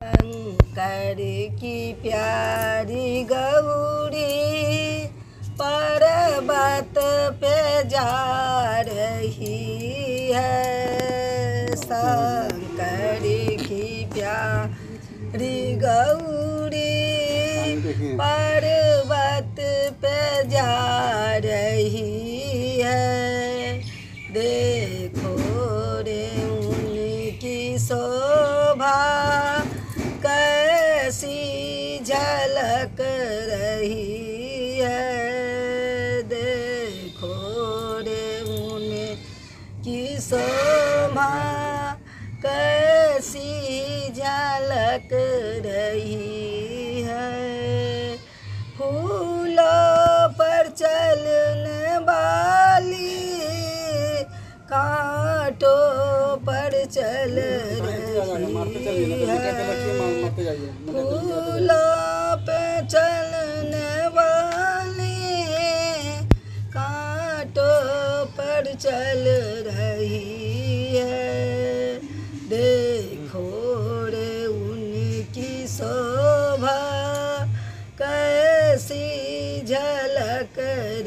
शंकर की प्यारी गौरी पर्वत पे जा रही है। शंकर की प्यारी गौरी पर्वत पे जा रही है। देखो रे उनकी शोभा कैसी झलक रही है। देखो रे उनकी शोभा कैसी झलक रही है। फूलों पर चलने वाली कांटों पर चल रही है। फूलों पे चलने वाली कांटों पर चल रही है। देखो रे उनकी शोभा कैसी झलक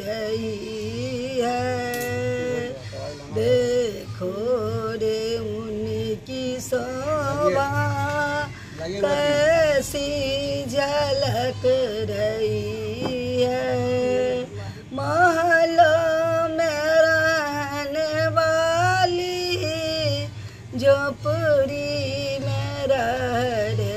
रही है। देखो रे उनकी शोभा कैसी झलक रही है। महलों में रहने वाली झोपड़ी में रह